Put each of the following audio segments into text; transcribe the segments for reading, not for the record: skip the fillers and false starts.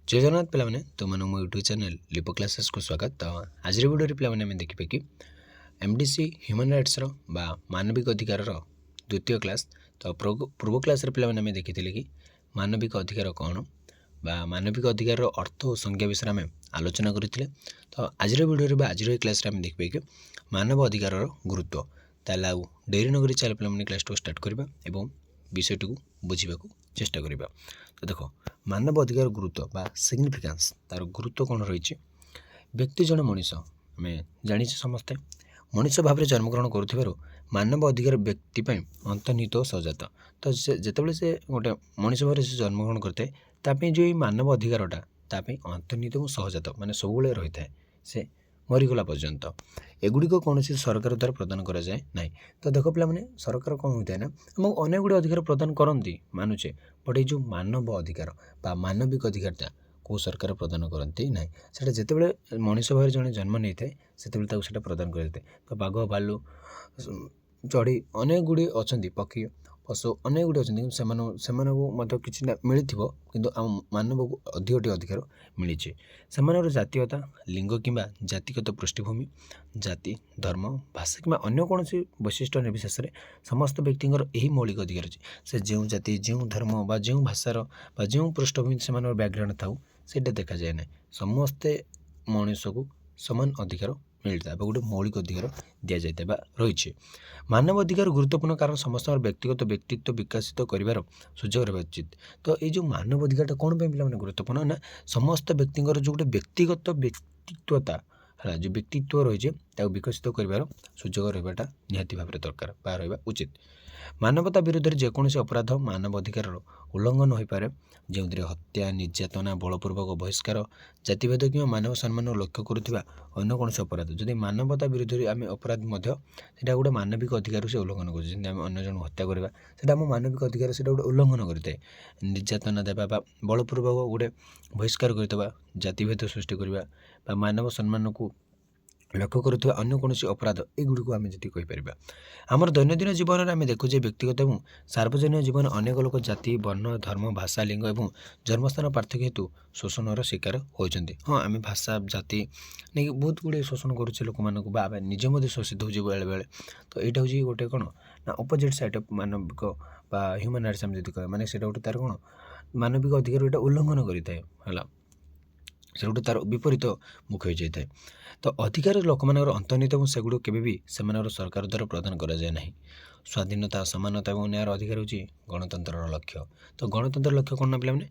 जय जगन्नाथ पे तुम मो यूट्यूब चैनल लिपो क्लासेस को स्वागत। तो आज भिडियो पे देखिए कि एमडीसी ह्यूमन राइट्स बा मानविक अधिकार द्वितीय क्लास। तो पूर्व क्लास पे देखी कि मानविक अधिकार कौन बा मानविक अधिकार अर्थ और संज्ञा विषय में आलोचना करते। तो आज भिडियो आज क्लास देखिए कि मानव अधिकार गुरुत्व। ताल आउ डेरी नगरी चल पे क्लास को स्टार्ट करवा और विषयटी को बुझा चेष्टा करवा। तो देख मानव अधिकार गुरुत्व बा सिग्निफिकेंस तार गुरुत्व कौन रही। व्यक्ति जन मनीष आम जानी समस्ते मनीष भाव में जन्मग्रहण कर मानव अधिकार व्यक्ति अंतर्निहित और सजात। तो जिते से गोटे मनीष भाव से जन्मग्रहण करते जो मानव अधिकारटा अंतर्निहित और सहजात माने सब रही है से मरीगला पर्यंत एगुड़िक कौन सरकार द्वारा प्रदान कराए ना। तो देख पे सरकार कौन होता है ना आमको अनेक गुड़े अधिकार प्रदान करती मानुचे, बट ये मानव अधिकार बा मानविक अधिकारटा कौ सरकार प्रदान करती ना। से जिते मनीष भाव जड़े जन्म नहीं थाए से प्रदान करते। तो बाघ भालू चढ़ी अनेक गुड़े अच्छा पक्षी पशु अनेक गुड़े अच्छा से किसी मिली कि मानव को अधिक अधिकार मिली से जातीयता लिंग कि जातिगत पृष्ठभूमि जाति धर्म भाषा कि अन्य कौन वैशिष्ट्य निर्विशेष समस्त व्यक्तिଙ୍କର यही मौलिक अधिकार अच्छे। से जो जाति जो धर्म बा जो भाषार बा जो पृष्ठभूमि से बैकग्राउंड थाउ से देखा जाए ना समस्ते मनुष्य को समान अधिकार मिलता है गोटे मौलिक अधिकार दि जाता रही। मानव अधिकार गुरुत्वपूर्ण कारण समस्त व्यक्तिगत व्यक्तित्व विकसित कर सुजोग रहा उचित। तो ये जो मानव अधिकार कौन पे पे गुरुत्वपूर्ण ना समस्त व्यक्तिଙ୍କର जो गोटे व्यक्तिगत व्यक्तित्वता है जो व्यक्तित्व रही है विकसित कर सुजोग रहा निहाती भाव दरकार बा रहा उचित। मानवता विरुद्ध जेकोसी अपराध मानव अधिकार उल्लंघन हो पाए जो हत्या निर्यातना बलपूर्वक बहिष्कार जातिभेद कि मानव सम्मान लक्ष्य करुवा अन्य कौन अपराध जदि मानवता विरुद्ध आम अपराध गोटे मानविक अधिकार से उल्लंघन कर जन हत्या करवा से आम मानविक अधिकार से गोटे उल्लंघन करते। निर्यातना देवा बलपूर्वक गोटे बहिष्कार करवा जातिभेद सृष्टि करवा मानव सम्मान को लक्ष्य करुवा अन्य कौन अपराध युड़क आम जी कहीपर आमर दैनन्दिन जीवन में आम देखुचे व्यक्तिगत और सार्वजनिक जीवन अनेक लोक जाति वर्ण धर्म भाषा लिंग और जन्मस्थान पार्थक्य हेतु शोषण शिकार होती। हाँ आम भाषा जाति नहीं बहुत गुड़े शोषण करुचे लोक मानक निजे शोषित हो बेले बेले। तो यहाँ हूँ गोटे कौन ना अपोजिट साइड ऑफ मानविक बा ह्यूमन राइट्स आम जी कह माने से गोटे तार कौन मानविक अधिकार गोटे उल्लंघन करें से गोटे तार विपरीत मुख हो जाए। तो अधिकार लोक मानकर अंतर्निहित और सेगुड़ के सरकार द्वारा प्रदान कराए ना। स्वाधीनता समानता और न्यायर अधिकार हूँ गणतंत्र लक्ष्य। तो गणतंत्र लक्ष्य कौन ना पे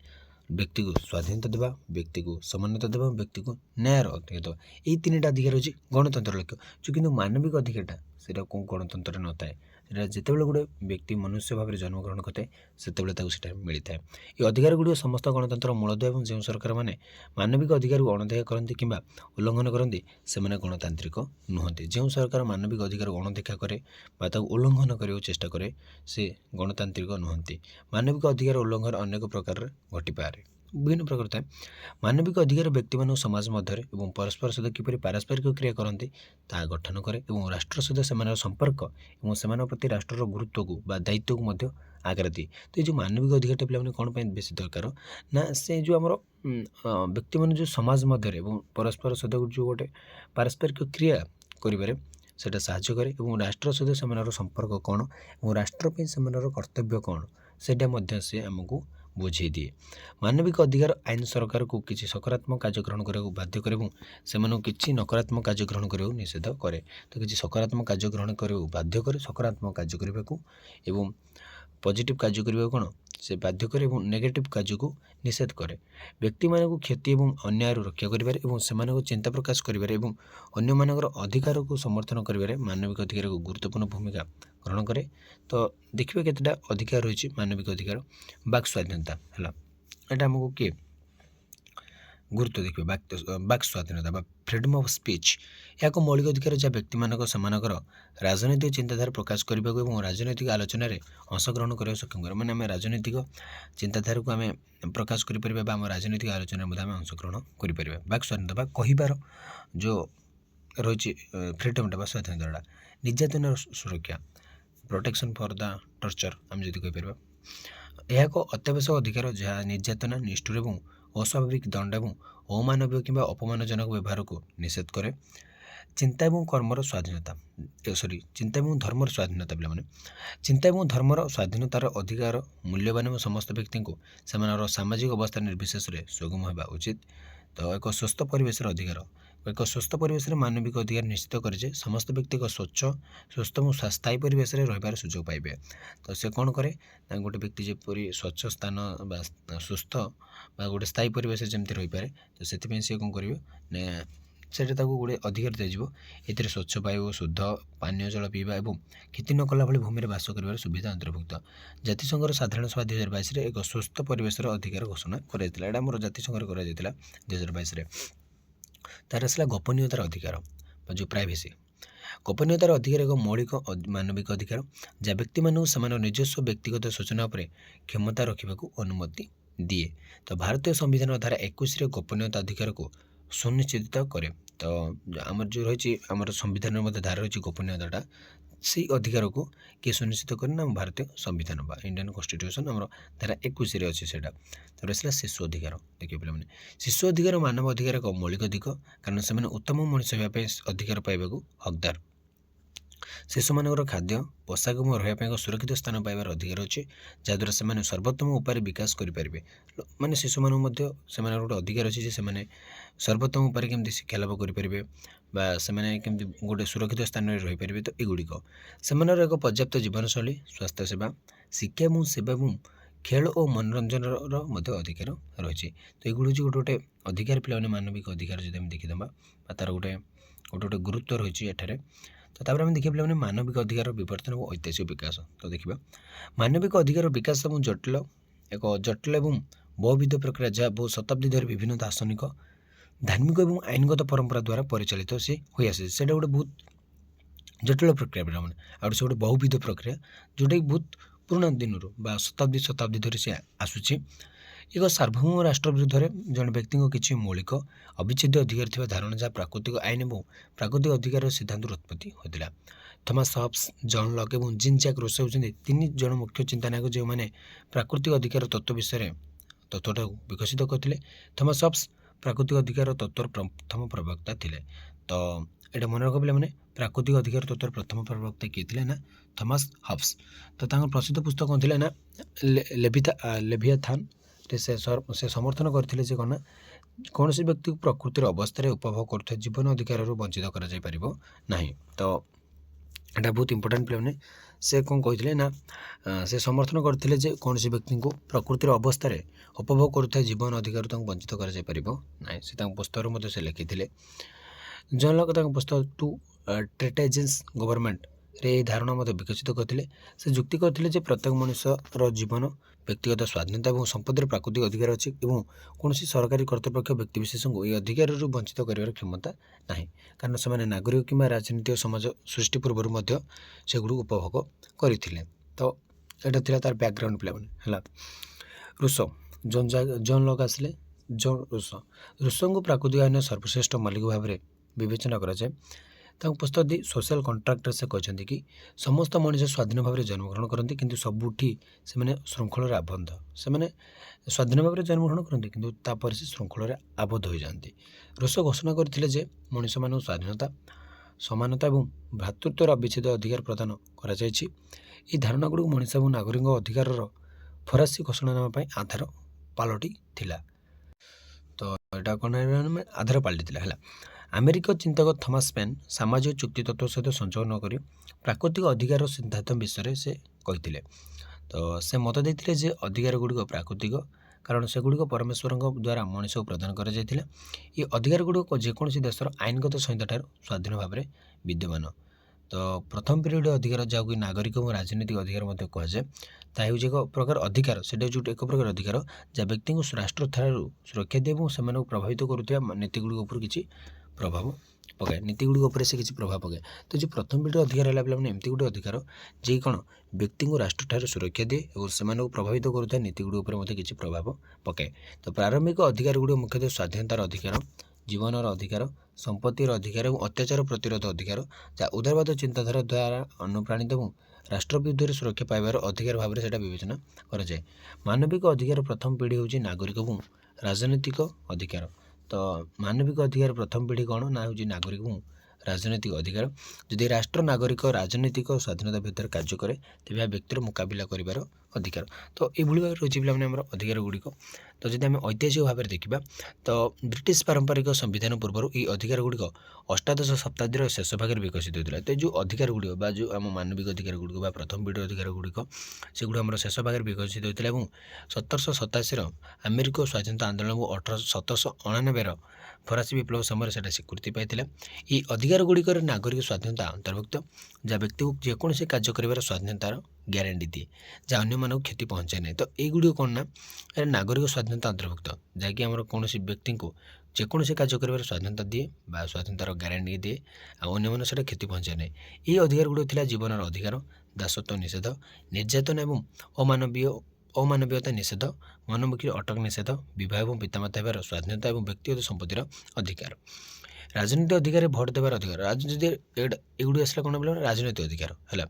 व्यक्ति को स्वाधीनता देवा व्यक्ति को समानता देवा व्यक्ति को न्यायर अधिकार देवा यही तीन अधिकार हूँ गणतंत्र लक्ष्य। जो कि मानविक अधिकारटा से कौन गणतंत्र न थाए जिते गोटे व्यक्ति मनुष्य भाव में जन्मग्रहण करते से मिलता है। ये अधिकार गुड़िक समस्त गणतंत्र मूलदुआ और जो सरकार मैंने मानविक अधिकार को अणदेखा करती कि उल्लंघन करती से गणतांत्रिक नुहति। जो सरकार मानविक अधिकार को अणदेखा करे उल्लंघन करने चेष्टा करे से गणतांत्रिक नुहति। मानविक अधिकार उल्लंघन अनेक प्रकार घटिपारे विभिन्न प्रकार थाए। मानविक अधिकार व्यक्ति मान समाज मध्य परस्पर सहित किपर पारस्परिक क्रिया करती ता गठन करे और राष्ट्र सहित से संपर्क और से प्रति राष्ट्र गुरुत्व को दायित्व को आकार दिए। तो ये जो मानविक अधिकार पे कौन बेस दरकार ना से जो आम व्यक्ति मान जो समाज मध्य परस्पर सहित जो गोटे पारस्परिक क्रिया करें से साहाय्य करे और राष्ट्र सहित से संपर्क कौन और राष्ट्र से कर्तव्य कौन से से आमको बुझे दिए। मानविक अधिकार आईन सरकार को किसी सकारात्मक कार्य ग्रहण करने को बाध्य करे से किसी नकारात्मक कार्य ग्रहण करने को निषेध करे। तो किसी सकारात्मक कार्य ग्रहण करने को बाध्य करे सकारात्मक कार्य करने को एवं पॉजिटिव कार्य करने कौन से बाध्य करे और नेगेटिव कार्य को निषेध करे। व्यक्ति मान को क्षति और अन्याय रक्षा कर चिंता प्रकाश कर अन्य मानकर अधिकार को समर्थन कर मानविक अधिकार को गुरुत्वपूर्ण भूमिका ग्रहण करे। तो देखिए केतटा अधिकार रही मानविक अधिकार बाक स्वाधीनता है यहाँ आमको किए गुरुत्व देखिए बाक स्वाधीनता फ्रीडम ऑफ स्पीच यह एक मौलिक अधिकार जहाँ व्यक्ति मानक सेमानकर राजनैतिक चिंताधारा प्रकाश करने और राजनैतिक आलोचन अंशग्रहण करने सक्षम कर माने आम राजनैतिक चिंताधारा को आम प्रकाश करें आम राजनैतिक आलोचन अंशग्रहण करें। बाक स्वाधीनता कहिबार जो रही फ्रीडमटा स्वाधीनता निर्यातन सुरक्षा प्रोटेक्शन फॉर द टर्चर आम जी कहीपर यह एक अत्यावश्यक अधिकार जहाँ निर्यातना निष्ठुर और ଅସ୍ୱାଭାବିକ ଦଣ୍ଡ ଏବଂ ଅମାନବୀୟ କିମ୍ବା ଅପମାନଜନକ ବ୍ୟବହାରକୁ ନିଷେଧ କରେ। ଚିନ୍ତା ଏବଂ କର୍ମର ସ୍ୱାଧୀନତା ଚିନ୍ତା ଏବଂ ଧର୍ମର ସ୍ୱାଧୀନତା ପିଲାମାନେ ଚିନ୍ତା ଏବଂ ଧର୍ମର ସ୍ୱାଧୀନତାର ଅଧିକାର ମୂଲ୍ୟବାନ ଏବଂ ସମସ୍ତ ବ୍ୟକ୍ତିଙ୍କୁ ସେମାନଙ୍କର ସାମାଜିକ ଅବସ୍ଥା ନିର୍ବିଶେଷରେ ସୁଗମ ହେବା ଉଚିତ। ତ ଏକ ସୁସ୍ଥ ପରିବେଶର ଅଧିକାର ଏକ ସୁସ୍ଥ ପରିବେଶରେ ମାନବିକ ଅଧିକାର ନିଶ୍ଚିତ କରେ ଯେ ସମସ୍ତ ବ୍ୟକ୍ତି ଏକ ସ୍ୱଚ୍ଛ ସୁସ୍ଥ ଏବଂ ସ୍ଥାୟୀ ପରିବେଶରେ ରହିବାର ସୁଯୋଗ ପାଇବେ। ତ ସେ କ'ଣ କରେ ନା ଗୋଟେ ବ୍ୟକ୍ତି ଯେପରି ସ୍ୱଚ୍ଛ ସ୍ଥାନ ବା ସୁସ୍ଥ ବା ଗୋଟେ ସ୍ଥାୟୀ ପରିବେଶରେ ଯେମିତି ରହିପାରେ, ତ ସେଥିପାଇଁ ସେ କ'ଣ କରିବ ନା ସେଇଟା ତାକୁ ଗୋଟେ ଅଧିକାର ଦିଆଯିବ। ଏଥିରେ ସ୍ୱଚ୍ଛ ବାୟୁ, ଶୁଦ୍ଧ ପାନୀୟ ଜଳ ପିଇବା ଏବଂ କ୍ଷତି ନ କଲା ଭଳି ଭୂମିରେ ବାସ କରିବାର ସୁବିଧା ଅନ୍ତର୍ଭୁକ୍ତ। ଜାତିସଂଘର ସାଧାରଣ ସଭା 2022ରେ ଏକ ସୁସ୍ଥ ପରିବେଶର ଅଧିକାର ଘୋଷଣା କରାଯାଇଥିଲା। ଏଇଟା ଆମର ଜାତିସଂଘରେ କରାଯାଇଥିଲା 2022ରେ। ତାର ଆସିଲା ଗୋପନୀୟତାର ଅଧିକାର ବା ଯେଉଁ ପ୍ରାଇଭେସି। ଗୋପନୀୟତାର ଅଧିକାର ଏକ ମୌଳିକ ମାନବିକ ଅଧିକାର ଯାହା ବ୍ୟକ୍ତିମାନଙ୍କୁ ସେମାନଙ୍କ ନିଜସ୍ୱ ବ୍ୟକ୍ତିଗତ ସୂଚନା ଉପରେ କ୍ଷମତା ରଖିବାକୁ ଅନୁମତି ଦିଏ। ତ ଭାରତୀୟ ସମ୍ବିଧାନର ଧାରା 21ରେ ଗୋପନୀୟତା ଅଧିକାରକୁ ସୁନିଶ୍ଚିତ କରେ। ତ ଆମର ଯେଉଁ ରହିଛି ଆମର ସମ୍ବିଧାନର ମଧ୍ୟ ଧାରା ରହିଛି ଗୋପନୀୟତାଟା, ସେଇ ଅଧିକାରକୁ କିଏ ସୁନିଶ୍ଚିତ କରେ ନା ଭାରତୀୟ ସମ୍ବିଧାନ ବା ଇଣ୍ଡିଆନ୍ କନଷ୍ଟିଟ୍ୟୁସନ୍ ଆମର ଧାରା 21ରେ ଅଛି ସେଇଟା। ତାପରେ ଆସିଲା ଶିଶୁ ଅଧିକାର। ଦେଖିବେ ପିଲାମାନେ, ଶିଶୁ ଅଧିକାର ମାନବ ଅଧିକାର ଏକ ମୌଳିକ ଦିଗ, କାରଣ ସେମାନେ ଉତ୍ତମ ମଣିଷ ହେବା ପାଇଁ ଅଧିକାର ପାଇବାକୁ ହକଦାର। ଶିଶୁମାନଙ୍କର ଖାଦ୍ୟ, ପୋଷାକ ଏବଂ ରହିବା ପାଇଁ ଏକ ସୁରକ୍ଷିତ ସ୍ଥାନ ପାଇବାର ଅଧିକାର ଅଛି, ଯାହାଦ୍ୱାରା ସେମାନେ ସର୍ବୋତ୍ତମ ଉପାୟରେ ବିକାଶ କରିପାରିବେ। ମାନେ ଶିଶୁମାନଙ୍କୁ ମଧ୍ୟ ସେମାନଙ୍କର ଗୋଟେ ଅଧିକାର ଅଛି ଯେ ସେମାନେ ସର୍ବୋତ୍ତମ ଉପାୟରେ କେମିତି ଶିକ୍ଷା ଲାଭ କରିପାରିବେ ବା ସେମାନେ କେମିତି ଗୋଟେ ସୁରକ୍ଷିତ ସ୍ଥାନରେ ରହିପାରିବେ। ତ ଏଗୁଡ଼ିକ ସେମାନଙ୍କର ଏକ ପର୍ଯ୍ୟାପ୍ତ ଜୀବନଶୈଳୀ, ସ୍ୱାସ୍ଥ୍ୟସେବା, ଶିକ୍ଷା ଏବଂ ସେବା ଏବଂ ଖେଳ ଓ ମନୋରଞ୍ଜନର ମଧ୍ୟ ଅଧିକାର ରହିଛି। ତ ଏଗୁଡ଼ି ହେଉଛି ଗୋଟେ ଅଧିକାର ପିଲାମାନେ ମାନବିକ ଅଧିକାର ଯଦି ଆମେ ଦେଖିଦେବା ବା ତା'ର ଗୋଟେ ଗୁରୁତ୍ୱ ରହିଛି ଏଠାରେ। ତ ତାପରେ ଆମେ ଦେଖିବା ପିଲାମାନେ ମାନବିକ ଅଧିକାର ବିବର୍ତ୍ତନ ଏବଂ ଐତିହାସିକ ବିକାଶ। ତ ଦେଖିବା ମାନବିକ ଅଧିକାର ବିକାଶ ଏବଂ ଏକ ଜଟିଳ ଏବଂ ବହୁବିଧ ପ୍ରକ୍ରିୟା ଯାହା ବହୁ ଶତାବ୍ଦୀ ଧରି ବିଭିନ୍ନ ଦାର୍ଶନିକ, ଧାର୍ମିକ ଏବଂ ଆଇନଗତ ପରମ୍ପରା ଦ୍ୱାରା ପରିଚାଳିତ ସେ ହୋଇଆସିଛି। ସେଇଟା ଗୋଟେ ବହୁତ ଜଟିଳ ପ୍ରକ୍ରିୟା ପିଲାମାନେ, ଆଉ ସେ ଗୋଟେ ବହୁବିଧ ପ୍ରକ୍ରିୟା ଯେଉଁଟାକି ବହୁତ ପୁରୁଣା ଦିନରୁ ବା ଶତାବ୍ଦୀ ଧରି ସେ ଆସୁଛି। ଏକ ସାର୍ବଭୌମ ରାଷ୍ଟ୍ର ବିରୁଦ୍ଧରେ ଜଣେ ବ୍ୟକ୍ତିଙ୍କ କିଛି ମୌଳିକ ଅବିଚ୍ଛେଦ୍ୟ ଅଧିକାର ଥିବା ଧାରଣା, ଯାହା ପ୍ରାକୃତିକ ଆଇନ ଏବଂ ପ୍ରାକୃତିକ ଅଧିକାରର ସିଦ୍ଧାନ୍ତରୁ ଉତ୍ପତ୍ତି ହୋଇଥିଲା। ଥମାସ ହବ୍ସ, ଜନ୍ ଲକ୍ ଏବଂ ଜିନ୍ ଜ୍ୟାକ୍ ରୁସୋ ହେଉଛନ୍ତି 3 ଜଣ ମୁଖ୍ୟ ଚିନ୍ତାନାୟକ ଯେଉଁମାନେ ପ୍ରାକୃତିକ ଅଧିକାର ତତ୍ତ୍ୱଟାକୁ ବିକଶିତ କରିଥିଲେ। ଥମାସ ହବ୍ସ ପ୍ରାକୃତିକ ଅଧିକାର ତତ୍ତ୍ୱର ପ୍ରଥମ ପ୍ରବକ୍ତା ଥିଲେ। ତ ଏଇଟା ମନେ ରଖ ପିଲାମାନେ, ପ୍ରାକୃତିକ ଅଧିକାର ତତ୍ତ୍ୱର ପ୍ରଥମ ପ୍ରବକ୍ତା କିଏ ଥିଲେ ନା ଥମାସ ହବ୍ସ। ତ ତାଙ୍କର ପ୍ରସିଦ୍ଧ ପୁସ୍ତକ କ'ଣ ଥିଲା ନା ଲେଭିଆଥାନ୍। ସେ ସମର୍ଥନ କରିଥିଲେ ଯେ କ'ଣ ନା କୌଣସି ବ୍ୟକ୍ତିକୁ ପ୍ରକୃତିର ଅବସ୍ଥାରେ ଉପଭୋଗ କରୁଥିବା ଜୀବନ ଅଧିକାରରୁ ବଞ୍ଚିତ କରାଯାଇପାରିବ ନାହିଁ। ତ ଏଇଟା ବହୁତ ଇମ୍ପୋର୍ଟାଣ୍ଟ ପିଲାମାନେ। ସେ କ'ଣ କହିଥିଲେ ନା ସେ ସମର୍ଥନ କରିଥିଲେ ଯେ କୌଣସି ବ୍ୟକ୍ତିଙ୍କୁ ପ୍ରକୃତିର ଅବସ୍ଥାରେ ଉପଭୋଗ କରୁଥିବା ଜୀବନ ଅଧିକାରରୁ ତାଙ୍କୁ ବଞ୍ଚିତ କରାଯାଇପାରିବ ନାହିଁ। ସେ ତାଙ୍କ ପୁସ୍ତକରୁ ମଧ୍ୟ ସେ ଲେଖିଥିଲେ। ଜନ୍ ଲକ୍ ତାଙ୍କ ପୁସ୍ତକ ଟୁ ଟ୍ରେଟାଇଜେସ୍ ଗଭର୍ଣ୍ଣମେଣ୍ଟରେ ଏହି ଧାରଣା ମଧ୍ୟ ବିକଶିତ କରିଥିଲେ। ସେ ଯୁକ୍ତି କରିଥିଲେ ଯେ ପ୍ରତ୍ୟେକ ମଣିଷର ଜୀବନ, ବ୍ୟକ୍ତିଗତ ସ୍ୱାଧୀନତା ଏବଂ ସମ୍ପତ୍ତିର ପ୍ରାକୃତିକ ଅଧିକାର ଅଛି ଏବଂ କୌଣସି ସରକାରୀ କର୍ତ୍ତୃପକ୍ଷ ବ୍ୟକ୍ତିବିଶେଷଙ୍କୁ ଏହି ଅଧିକାରରୁ ବଞ୍ଚିତ କରିବାର କ୍ଷମତା ନାହିଁ, କାରଣ ସେମାନେ ନାଗରିକ କିମ୍ବା ରାଜନୈତିକ ସମାଜ ସୃଷ୍ଟି ପୂର୍ବରୁ ମଧ୍ୟ ସେଗୁଡ଼ିକୁ ଉପଭୋଗ କରିଥିଲେ। ତ ଏଇଟା ଥିଲା ତାର ବ୍ୟାକଗ୍ରାଉଣ୍ଡ ପିଲାମାନେ ହେଲା। ରୁସୋ, ଜନ୍ ଲକ୍ ଆସିଲେ। ରୁସୋଙ୍କୁ ପ୍ରାକୃତିକ ଆଇନର ସର୍ବଶ୍ରେଷ୍ଠ ମୌଳିକ ଭାବରେ ବିବେଚନା କରାଯାଏ। ତାଙ୍କ ପୁସ୍ତକ ଦି ସୋସିଆଲ କଣ୍ଟ୍ରାକ୍ଟରେ ସେ କହିଛନ୍ତି କି ସମସ୍ତ ମଣିଷ ସ୍ୱାଧୀନ ଭାବରେ ଜନ୍ମଗ୍ରହଣ କରନ୍ତି, କିନ୍ତୁ ସବୁଠି ସେମାନେ ଶୃଙ୍ଖଳରେ ଆବଦ୍ଧ। ସେମାନେ ସ୍ୱାଧୀନ ଭାବରେ ଜନ୍ମଗ୍ରହଣ କରନ୍ତି କିନ୍ତୁ ତାପରେ ସେ ଶୃଙ୍ଖଳରେ ଆବଦ୍ଧ ହୋଇଯାଆନ୍ତି। ରୁସୋ ଘୋଷଣା କରିଥିଲେ ଯେ ମଣିଷମାନଙ୍କୁ ସ୍ୱାଧୀନତା, ସମାନତା ଏବଂ ଭ୍ରାତୃତ୍ୱର ଅବିଚ୍ଛେଦ୍ୟ ଅଧିକାର ପ୍ରଦାନ କରାଯାଇଛି। ଏହି ଧାରଣାଗୁଡ଼ିକୁ ମଣିଷ ଏବଂ ନାଗରିକଙ୍କ ଅଧିକାରର ଫରାସୀ ଘୋଷଣାନାମା ପାଇଁ ଆଧାର ପାଲଟିଥିଲା। ତ ଏଇଟା କ'ଣ ଆଧାର ପାଲଟିଥିଲା ହେଲା। ଆମେରିକୀୟ ଚିନ୍ତକ ଥମାସ ପେନ୍ ସାମାଜିକ ଚୁକ୍ତି ତତ୍ତ୍ୱ ସହିତ ସଂଯୋଗ ନ କରି ପ୍ରାକୃତିକ ଅଧିକାରର ସିଦ୍ଧାନ୍ତ ବିଷୟରେ ସେ କହିଥିଲେ। ତ ସେ ମତ ଦେଇଥିଲେ ଯେ ଅଧିକାରଗୁଡ଼ିକ ପ୍ରାକୃତିକ, କାରଣ ସେଗୁଡ଼ିକ ପରମେଶ୍ୱରଙ୍କ ଦ୍ୱାରା ମଣିଷକୁ ପ୍ରଦାନ କରାଯାଇଥିଲା। ଏହି ଅଧିକାରଗୁଡ଼ିକ ଯେକୌଣସି ଦେଶର ଆଇନଗତ ସଂହିତାଠାରୁ ସ୍ୱାଧୀନ ଭାବରେ ବିଦ୍ୟମାନ। ତ ପ୍ରଥମ ପିରିୟଡ଼ ଅଧିକାର, ଯାହାକୁ ନାଗରିକ ଏବଂ ରାଜନୈତିକ ଅଧିକାର ମଧ୍ୟ କୁହାଯାଏ, ତାହା ହେଉଛି ଏକ ପ୍ରକାର ଅଧିକାର। ସେଇଟା ହେଉଛି ଏକ ପ୍ରକାର ଅଧିକାର ଯାହା ବ୍ୟକ୍ତିଙ୍କୁ ରାଷ୍ଟ୍ରଠାରୁ ସୁରକ୍ଷା ଦିଏ ଏବଂ ସେମାନଙ୍କୁ ପ୍ରଭାବିତ କରୁଥିବା ନୀତିଗୁଡ଼ିକ ଉପରୁ କିଛି ପ୍ରଭାବ ପକାଏ। ନୀତିଗୁଡ଼ିକ ଉପରେ ସେ କିଛି ପ୍ରଭାବ ପକାଏ। ତ ଯେଉଁ ପ୍ରଥମ ପିଢ଼ିର ଅଧିକାର ହେଲା ପିଲାମାନେ ଏମିତି ଗୋଟେ ଅଧିକାର ଯିଏ କ'ଣ ବ୍ୟକ୍ତିଙ୍କୁ ରାଷ୍ଟ୍ରଠାରୁ ସୁରକ୍ଷା ଦିଏ ଏବଂ ସେମାନଙ୍କୁ ପ୍ରଭାବିତ କରୁଥିବା ନୀତିଗୁଡ଼ିକ ଉପରେ ମଧ୍ୟ କିଛି ପ୍ରଭାବ ପକାଏ। ତ ପ୍ରାରମ୍ଭିକ ଅଧିକାରଗୁଡ଼ିକ ମୁଖ୍ୟତଃ ସ୍ୱାଧୀନତାର ଅଧିକାର, ଜୀବନର ଅଧିକାର, ସମ୍ପତ୍ତିର ଅଧିକାର ଏବଂ ଅତ୍ୟାଚାର ପ୍ରତିରୋଧ ଅଧିକାର, ଯାହା ଉଦାରବାଦ ଚିନ୍ତାଧାରା ଦ୍ୱାରା ଅନୁପ୍ରାଣିତ ଏବଂ ରାଷ୍ଟ୍ର ବିରୁଦ୍ଧରେ ସୁରକ୍ଷା ପାଇବାର ଅଧିକାର ଭାବରେ ସେଇଟା ବିବେଚନା କରାଯାଏ। ମାନବିକ ଅଧିକାର ପ୍ରଥମ ପିଢ଼ି ହେଉଛି ନାଗରିକ ଏବଂ ରାଜନୈତିକ ଅଧିକାର। ତ ମାନବିକ ଅଧିକାର ପ୍ରଥମ ପିଢ଼ି କ'ଣ ନା ହେଉଛି ନାଗରିକ ଏବଂ ରାଜନୈତିକ ଅଧିକାର। ଯଦି ରାଷ୍ଟ୍ର ନାଗରିକ ରାଜନୈତିକ ସ୍ୱାଧୀନତା ଭିତରେ କାର୍ଯ୍ୟ କରେ ତେବେ ଏହା ବ୍ୟକ୍ତିର ମୁକାବିଲା କରିବାର ଅଧିକାର। ତ ଏଇଭଳି ଭାବରେ ରହିଛି ପିଲାମାନେ ଆମର ଅଧିକାର ଗୁଡ଼ିକ। ତ ଯଦି ଆମେ ଐତିହାସିକ ଭାବରେ ଦେଖିବା ତ ବ୍ରିଟିଶ ପାରମ୍ପରିକ ସମ୍ବିଧାନ ପୂର୍ବରୁ ଏହି ଅଧିକାର ଗୁଡ଼ିକ ଅଷ୍ଟାଦଶ ଶତାବ୍ଦୀର ଶେଷ ଭାଗରେ ବିକଶିତ ହୋଇଥିଲା। ତ ଯେଉଁ ଅଧିକାର ଗୁଡ଼ିକ ବା ଯେଉଁ ଆମ ମାନବିକ ଅଧିକାର ଗୁଡ଼ିକ ବା ପ୍ରଥମ ପିଢ଼ିର ଅଧିକାର ଗୁଡ଼ିକ ସେଗୁଡ଼ିକ ଆମର ଶେଷ ଭାଗରେ ବିକଶିତ ହୋଇଥିଲା ଏବଂ 1787ର ଆମେରିକା ସ୍ୱାଧୀନତା ଆନ୍ଦୋଳନ ଏବଂ 1799ର ଫରାସୀ ବିପ୍ଳବ ସମୟରେ ସେଇଟା ସ୍ୱୀକୃତି ପାଇଥିଲା। ଏହି ଅଧିକାର ଗୁଡ଼ିକରେ ନାଗରିକ ସ୍ୱାଧୀନତା ଅନ୍ତର୍ଭୁକ୍ତ, ଯାହା ବ୍ୟକ୍ତିକୁ ଯେକୌଣସି କାର୍ଯ୍ୟ କରିବାର ସ୍ୱାଧୀନତାର ଗ୍ୟାରେଣ୍ଟି ଦିଏ, ଯାହା ଅନ୍ୟମାନଙ୍କୁ କ୍ଷତି ପହଞ୍ଚାଏ ନାହିଁ। ତ ଏଇଗୁଡ଼ିକ କ'ଣ ନା ନାଗରିକ ସ୍ୱାଧୀନତା ଅନ୍ତର୍ଭୁକ୍ତ, ଯାହାକି ଆମର କୌଣସି ବ୍ୟକ୍ତିଙ୍କୁ ଯେକୌଣସି କାର୍ଯ୍ୟ କରିବାର ସ୍ୱାଧୀନତା ଦିଏ ବା ସ୍ୱାଧୀନତାର ଗ୍ୟାରେଣ୍ଟି ଦିଏ, ଆଉ ଅନ୍ୟମାନଙ୍କୁ ସେଇଟା କ୍ଷତି ପହଞ୍ଚାଏ ନାହିଁ। ଏହି ଅଧିକାର ଗୁଡ଼ିକ ଥିଲା ଜୀବନର ଅଧିକାର, ଦାସତ୍ୱ ନିଷେଧ, ନିର୍ଯାତନା ଏବଂ ଅମାନବୀୟତା ନିଷେଧ, ମନମୁଖୀ ଅଟକ ନିଷେଧ, ବିବାହ ଏବଂ ପିତାମାତା ହେବାର ସ୍ୱାଧୀନତା ଏବଂ ବ୍ୟକ୍ତିଗତ ସମ୍ପତ୍ତିର ଅଧିକାର। ରାଜନୈତିକ ଅଧିକାରରେ ଭୋଟ ଦେବାର ଅଧିକାର। ରାଜନୀତି ଏଗୁଡ଼ିକ ଆସିଲା କ'ଣ ବୋଲେ ରାଜନୈତିକ ଅଧିକାର ହେଲା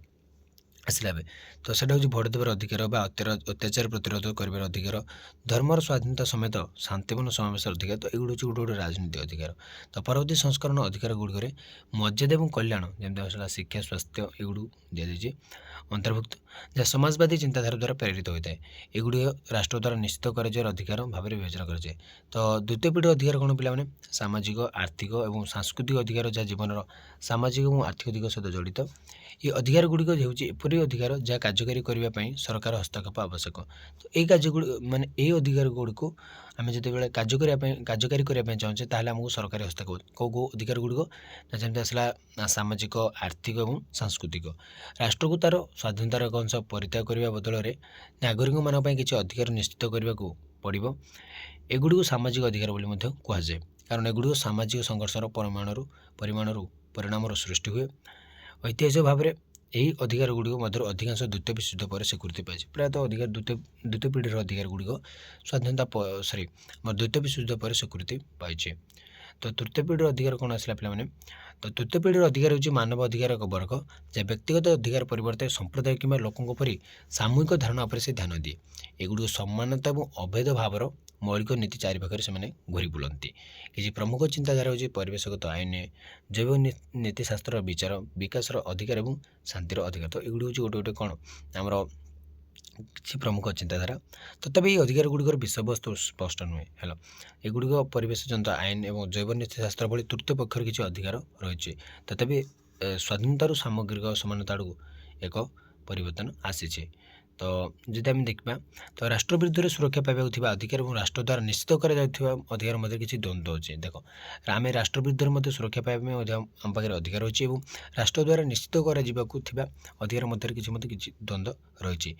ଆସିଲା ଏବେ। ତ ସେଇଟା ହେଉଛି ଭୋଟ ଦେବାର ଅଧିକାର ବା ଅତ୍ୟାଚାର ପ୍ରତିରୋଧ କରିବାର ଅଧିକାର, ଧର୍ମର ସ୍ୱାଧୀନତା ସମେତ ଶାନ୍ତିପୂର୍ଣ୍ଣ ସମାବେଶର ଅଧିକାର। ତ ଏଗୁଡ଼ି ହେଉଛି ଗୋଟେ ରାଜନୈତିକ ଅଧିକାର। ତ ପରବର୍ତ୍ତୀ ସଂସ୍କରଣ ଅଧିକାର ଗୁଡ଼ିକରେ ମର୍ଯ୍ୟାଦା ଏବଂ କଲ୍ୟାଣ ଯେମିତି ଆସିଲା ଶିକ୍ଷା, ସ୍ୱାସ୍ଥ୍ୟ ଏଗୁଡ଼ିକୁ ଦିଆଯାଇଛି ଅନ୍ତର୍ଭୁକ୍ତ, ଯାହା ସମାଜବାଦୀ ଚିନ୍ତାଧାରା ଦ୍ୱାରା ପ୍ରେରିତ ହୋଇଥାଏ। ଏଗୁଡ଼ିକ ରାଷ୍ଟ୍ର ଦ୍ୱାରା ନିଶ୍ଚିତ କରାଯିବାର ଅଧିକାର ଭାବରେ ବିବେଚନା କରାଯାଏ। ତ ଦ୍ୱିତୀୟ ପିଢ଼ିର ଅଧିକାର କ'ଣ ପିଲାମାନେ ସାମାଜିକ, ଆର୍ଥିକ ଏବଂ ସାଂସ୍କୃତିକ ଅଧିକାର, ଯାହା ଜୀବନର ସାମାଜିକ ଏବଂ ଆର୍ଥିକ ଦିଗ ସହିତ ଜଡ଼ିତ। ଏହି ଅଧିକାର ଗୁଡ଼ିକ ହେଉଛି ଏପରି ଅଧିକାର ଯାହା କାର୍ଯ୍ୟକାରୀ କରିବା ପାଇଁ ସରକାର ହସ୍ତକ୍ଷେପ ଆବଶ୍ୟକ। ତ ଏହି ଏହି ଅଧିକାର ଗୁଡ଼ିକୁ ଆମେ ଯେତେବେଳେ କାର୍ଯ୍ୟକାରୀ କରିବା ପାଇଁ ଚାହୁଁଛେ ତାହେଲେ ଆମକୁ ସରକାରୀ ହସ୍ତକ୍ଷେପ କେଉଁ ଅଧିକାର ଗୁଡ଼ିକ ନା ଯେମିତି ଆସିଲା ସାମାଜିକ, ଆର୍ଥିକ ଏବଂ ସାଂସ୍କୃତିକ। ରାଷ୍ଟ୍ରକୁ ତା'ର ସ୍ୱାଧୀନତାର ଏକ ଅଂଶ ପରିତ୍ୟାଗ କରିବା ବଦଳରେ ନାଗରିକମାନଙ୍କ ପାଇଁ କିଛି ଅଧିକାର ନିଶ୍ଚିତ କରିବାକୁ ପଡ଼ିବ। ଏଗୁଡ଼ିକୁ ସାମାଜିକ ଅଧିକାର ବୋଲି ମଧ୍ୟ କୁହାଯାଏ, କାରଣ ଏଗୁଡ଼ିକ ସାମାଜିକ ସଂଘର୍ଷର ପରିଣାମର ସୃଷ୍ଟି ହୁଏ। ଐତିହାସିକ ଭାବରେ ଏହି ଅଧିକାର ଗୁଡ଼ିକ ମଧ୍ୟରୁ ଅଧିକାଂଶ ଦ୍ୱିତୀୟ ବିଶ୍ୱଯୁଦ୍ଧ ପରେ ସ୍ୱୀକୃତି ପାଇଛି। ପ୍ରାୟତଃ ଦ୍ୱିତୀୟ ପିଢ଼ିର ଅଧିକାର ଗୁଡ଼ିକ ଦ୍ୱିତୀୟ ବିଶ୍ୱଯୁଦ୍ଧ ପରେ ସ୍ୱୀକୃତି ପାଇଛି। ତ ତୃତୀୟ ପିଢ଼ିର ଅଧିକାର କ'ଣ ଆସିଲା ପିଲାମାନେ? ତ ତୃତୀୟ ପିଢ଼ିର ଅଧିକାର ହେଉଛି ମାନବ ଅଧିକାର ଏକ ବର୍ଗ, ଯାହା ବ୍ୟକ୍ତିଗତ ଅଧିକାର ପରିବର୍ତ୍ତେ ସମ୍ପ୍ରଦାୟ କିମ୍ବା ଲୋକଙ୍କ ପରି ସାମୂହିକ ଧାରଣା ଉପରେ ସେ ଧ୍ୟାନ ଦିଏ। ଏଗୁଡ଼ିକ ସମାନତା ଏବଂ ଅଭେଦ ଭାବର ମୌଳିକ ନୀତି ଚାରିପାଖରେ ସେମାନେ ଘୁରି ବୁଲନ୍ତି। କିଛି ପ୍ରମୁଖ ଚିନ୍ତାଧାରା ହେଉଛି ପରିବେଶଗତ ଆଇନ, ଜୈବ ନୀତିଶାସ୍ତ୍ରର ବିଚାର, ବିକାଶର ଅଧିକାର ଏବଂ ଶାନ୍ତିର ଅଧିକାର। ତ ଏଗୁଡ଼ିକ ହେଉଛି ଗୋଟେ କ'ଣ ଆମର କିଛି ପ୍ରମୁଖ ଚିନ୍ତାଧାରା। ତଥାପି ଏହି ଅଧିକାର ଗୁଡ଼ିକର ବିଷୟବସ୍ତୁ ସ୍ପଷ୍ଟ ନୁହେଁ ହେଲା। ଏଗୁଡ଼ିକ ପରିବେଶ ଜନିତ ଆଇନ ଏବଂ ଜୈବ ନୀତିଶାସ୍ତ୍ର ଭଳି ତୃତୀୟ ପକ୍ଷର କିଛି ଅଧିକାର ରହିଛି। ତଥାପି ସ୍ୱାଧୀନତାରୁ ସାମଗ୍ରିକ ସମାନତା ଆଡ଼କୁ ଏକ ପରିବର୍ତ୍ତନ ଆସିଛି। ତ ଯଦି ଆମେ ଦେଖିବା ତ ରାଷ୍ଟ୍ର ବିରୁଦ୍ଧରେ ସୁରକ୍ଷା ପାଇବାକୁ ଥିବା ଅଧିକାର ଏବଂ ରାଷ୍ଟ୍ର ଦ୍ୱାରା ନିଶ୍ଚିତ କରାଯାଉଥିବା ଅଧିକାର ମଧ୍ୟରେ କିଛି ଦ୍ୱନ୍ଦ୍ୱ ଅଛି। ଦେଖ ଆମେ ରାଷ୍ଟ୍ର ବିରୁଦ୍ଧରେ ମଧ୍ୟ ସୁରକ୍ଷା ପାଇବା ପାଇଁ ମଧ୍ୟ ଆମ ପାଖରେ ଅଧିକାର ରହିଛି ଏବଂ ରାଷ୍ଟ୍ର ଦ୍ୱାରା ନିଶ୍ଚିତ କରାଯିବାକୁ ଥିବା ଅଧିକାର ମଧ୍ୟରେ କିଛି ଦ୍ୱନ୍ଦ୍ୱ ରହିଛି।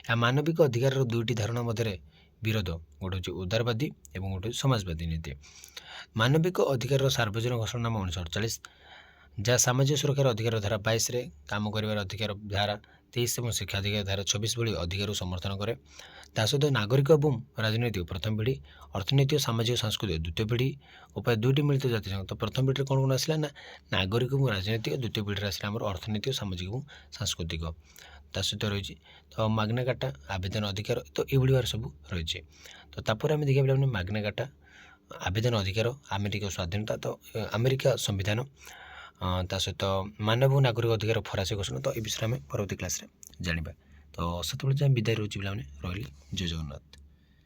ଏହା ମାନବିକ ଅଧିକାରର ଦୁଇଟି ଧାରଣା ମଧ୍ୟରେ ବିରୋଧ, ଗୋଟେ ହେଉଛି ଉଦାରବାଦୀ ଏବଂ ଗୋଟେ ହେଉଛି ସମାଜବାଦୀ ନୀତି। ମାନବିକ ଅଧିକାରର ସାର୍ବଜନୀନ ଘୋଷଣାନାମା 1948, ଯାହା ସାମାଜିକ ସୁରକ୍ଷାର ଅଧିକାର ଧାରା 22ରେ, କାମ କରିବାର ଅଧିକାର ଧାରା 23 ଏବଂ ଶିକ୍ଷାଧିକାର ଧାରା 24 ଭଳି ଅଧିକାରକୁ ସମର୍ଥନ କରେ। ତା ସହିତ ନାଗରିକ ଏବଂ ରାଜନୈତିକ ପ୍ରଥମ ପିଢ଼ି, ଅର୍ଥନୈତିକ, ସାମାଜିକ, ସାଂସ୍କୃତିକ ଦ୍ୱିତୀୟ ପିଢ଼ି ଉପାୟ ଦୁଇଟି ମିଳିତ ଜାତିସଂଘ। ତ ପ୍ରଥମ ପିଢ଼ିରେ କ'ଣ ଆସିଲା ନା ନାଗରିକ ଏବଂ ରାଜନୈତିକ, ଦ୍ୱିତୀୟ ପିଢ଼ିରେ ଆସିଲା ଆମର ଅର୍ଥନୈତିକ, ସାମାଜିକ ଏବଂ ସାଂସ୍କୃତିକ। ତା ସହିତ ରହିଛି ତ ମାଗ୍ନା କାର୍ଟା ଆବେଦନ ଅଧିକାର। ତ ଏଇଭଳି ଭାବରେ ସବୁ ରହିଛି। ତ ତାପରେ ଆମେ ଦେଖିବା ମାଗ୍ନା କାର୍ଟା ଆବେଦନ ଅଧିକାର, ଆମେରିକା ସ୍ୱାଧୀନତା, ତ ଆମେରିକା ସମ୍ବିଧାନ, ତା ସହିତ ମାନବ ନାଗରିକ ଅଧିକାର ଫରାସୀ ଘୋଷଣା। ତ ଏ ବିଷୟରେ ଆମେ ପରବର୍ତ୍ତୀ କ୍ଲାସ୍ରେ ଜାଣିବା। ତ ସେତେବେଳେ ଯାଏଁ ବିଦାୟ ରହୁଛି ପିଲାମାନେ, ରହିଲି, ଜୟ ଜଗନ୍ନାଥ।